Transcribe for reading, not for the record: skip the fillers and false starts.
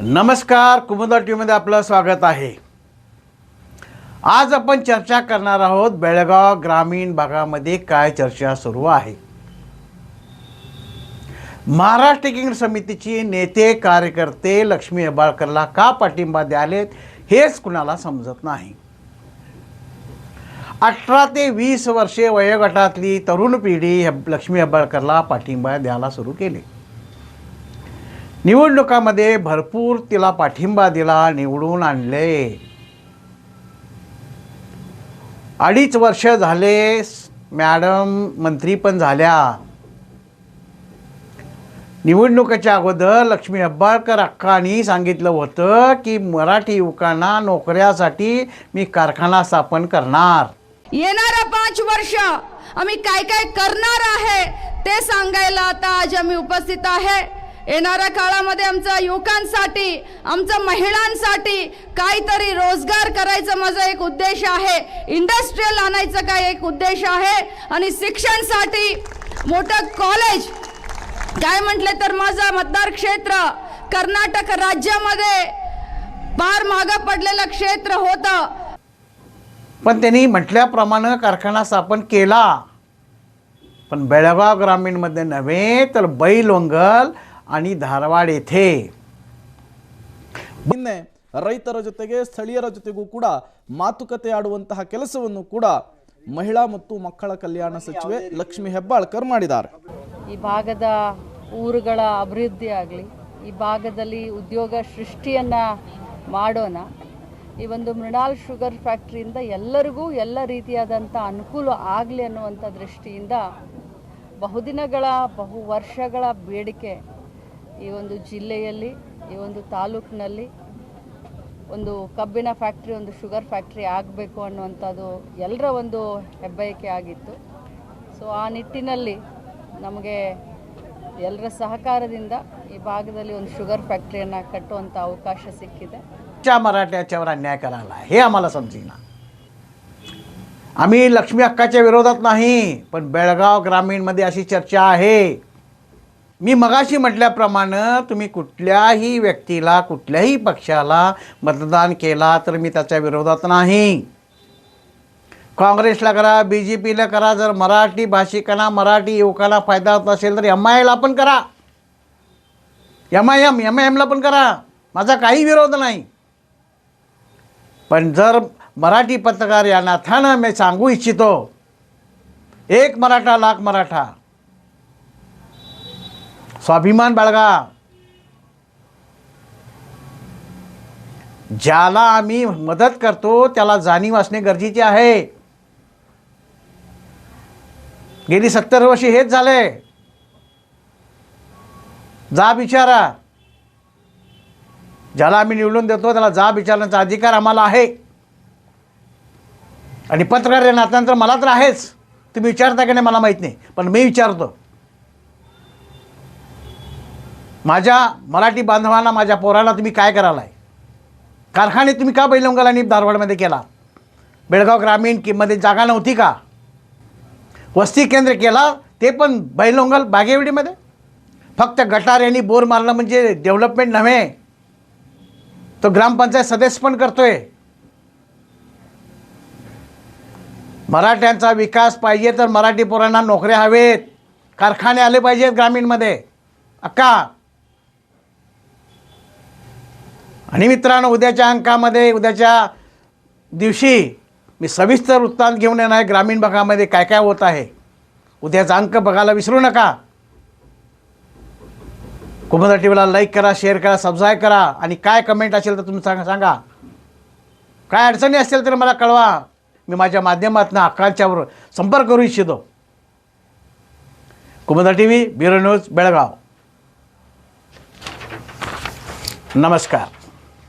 नमस्कार, कुमुदा टीव्हीमध्ये आपलं स्वागत आहे। आज आपण चर्चा करणार आहोत बेळगाव ग्रामीण भागामध्ये काय चर्चा सुरू आहे। महाराष्ट्र एकीकरण समितीचे नेते कार्यकर्ते लक्ष्मी हेब्बाळकरला का पाठिंबा द्यालेत हेच कुणाला समजत नाही। 18 ते 20 वर्षे वयोगटातली तरुण पिढी लक्ष्मी हेब्बाळकरला पाठिंबा द्यायला सुरू केली। निवडणुकामध्ये भरपूर तिला पाठिंबा दिला, निवडून आणले। 2.5 वर्ष झाले मॅडम मंत्री पण झाल्या। निवडणुकीच्या अगोदर लक्ष्मी हेब्बाळकर अक्कांनी सांगितलं होतं की मराठी युवकांना नोकऱ्यासाठी मी कारखाना स्थापन करणार। येणारा 5 वर्ष आम्ही काय काय करणार आहे ते सांगायला आता आज आम्ही उपस्थित आहे। येणाऱ्या काळामध्ये आमच्या युवकांसाठी, आमच्या महिलांसाठी काहीतरी रोजगार करायचा माझा एक उद्देश आहे। इंडस्ट्रियल आणायचा काय एक उद्देश आहे आणि शिक्षणासाठी मोठं कॉलेज काय म्हटले तर माझा मतदार क्षेत्र कर्नाटक राज्यामध्ये फार मागे पडलेलं क्षेत्र होतं, पण त्यांनी म्हटल्याप्रमाणे कारखाना स्थापन केला। पण बेळगाव ग्रामीणमध्ये नव्हे तर बैलवंगल आणि धारवाड येथे ನಿನ್ನೆ ರೈತರ ಜೊತೆಗೆ ಸ್ಥಳೀಯರ ಜೊತೆಗೂ ಕೂಡ ಮಾತುಕತೆ ಆಡುವಂತಹ ಕೆಲಸವನ್ನು ಕೂಡ ಮಹಿಳಾ ಮತ್ತು ಮಕ್ಕಳ ಕಲ್ಯಾಣ ಸಚಿವೆ ಲಕ್ಷ್ಮಿ ಹೆಬ್ಬಾಳ್ಕರ್ ಮಾಡಿದ್ದಾರೆ। ಈ ಭಾಗದ ಊರುಗಳ ಅಭಿವೃದ್ಧಿ ಆಗಲಿ, ಈ ಭಾಗದಲ್ಲಿ ಉದ್ಯೋಗ ಸೃಷ್ಟಿಯನ್ನ ಮಾಡೋಣ। ಈ ಒಂದು ಮೃಣಾಲ್ ಶುಗರ್ ಫ್ಯಾಕ್ಟರಿಯಿಂದ ಎಲ್ಲರಿಗೂ ಎಲ್ಲ ರೀತಿಯಾದಂಥ ಅನುಕೂಲ ಆಗಲಿ ಅನ್ನುವಂಥ ದೃಷ್ಟಿಯಿಂದ ಬಹುದಿನಗಳ ಬಹು ವರ್ಷಗಳ ಬೇಡಿಕೆ ಈ ಒಂದು ಜಿಲ್ಲೆಯಲ್ಲಿ, ಈ ಒಂದು ತಾಲೂಕಿನಲ್ಲಿ ಒಂದು ಕಬ್ಬಿನ ಫ್ಯಾಕ್ಟ್ರಿ, ಒಂದು ಶುಗರ್ ಫ್ಯಾಕ್ಟ್ರಿ ಆಗಬೇಕು ಅನ್ನುವಂಥದ್ದು ಎಲ್ಲರ ಒಂದು ಹೆಬ್ಬಯಕೆ ಆಗಿತ್ತು। ಸೊ ಆ ನಿಟ್ಟಿನಲ್ಲಿ ನಮಗೆ ಎಲ್ಲರ ಸಹಕಾರದಿಂದ ಈ ಭಾಗದಲ್ಲಿ ಒಂದು ಶುಗರ್ ಫ್ಯಾಕ್ಟ್ರಿಯನ್ನು ಕಟ್ಟುವಂಥ ಅವಕಾಶ ಸಿಕ್ಕಿದೆ। मराठ्याच्यावर अन्याय करायला हे आम्हाला समजेना। आम्ही लक्ष्मी अक्काच्या विरोधात नाही, पण बेळगाव ग्रामीणमध्ये अशी चर्चा आहे। मी मगाशी म्हटल्याप्रमाणे तुम्ही कुठल्याही व्यक्तीला, कुठल्याही पक्षाला मतदान केला तर मी त्याच्या विरोधात नाही। काँग्रेसला करा, BJPला करा, जर मराठी भाषिकांना, मराठी युवकांना फायदा होत असेल तर MIला पण करा, MIMला पण करा, माझा काही विरोध नाही। पण जर मराठी पत्रकार या नात्यानं मी सांगू इच्छितो, एक मराठा लाख मराठा, स्वाभिमान बाळगा। ज्याला आम्ही मदत करतो त्याला जाणीव असणे गरजेचे आहे। गेली 70 वर्षे हेच झाले। जा विचारा, ज्याला आम्ही निवडून देतो त्याला जा विचारण्याचा अधिकार आम्हाला आहे। आणि पत्रकार या नात्यानंतर मला तर आहेच। तुम्ही विचारता की नाही मला माहीत नाही, पण मी विचारतो। माझ्या मराठी बांधवांना, माझ्या पोराला तुम्ही काय करायलाय? कारखाने तुम्ही का बैलवंगल आणि धारवाडमध्ये केला? बेळगाव ग्रामीण मध्ये जागा नव्हती का? वस्ती केंद्र केला ते पण बैलवंगल बागेवाडीमध्ये। फक्त गटार यांनी बोर मारलं म्हणजे डेव्हलपमेंट नव्हे, तो ग्रामपंचायत सदस्य पण करतोय। मराठ्यांचा विकास पाहिजे तर मराठी पोरांना नोकऱ्या हवेत, कारखाने आले पाहिजेत ग्रामीणमध्ये अक्का। आणि मित्रांनो, उद्याच्या अंकामध्ये, उद्याच्या दिवशी मी सविस्तर वृत्तांत घेऊन येणार आहे ग्रामीण भागामध्ये काय काय होत आहे। उद्याचा अंक बघायला विसरू नका। कुमुदा टीव्हीला लाईक करा, शेअर करा, सबस्क्राईब करा आणि काय कमेंट असेल तर तुम्ही सांगा। काय अडचणी असतील तर मला कळवा, मी माझ्या माध्यमातून अक्कांच्यावर संपर्क करू इच्छितो। Kumuda TV, bureau news, Belgaum. नमस्कार।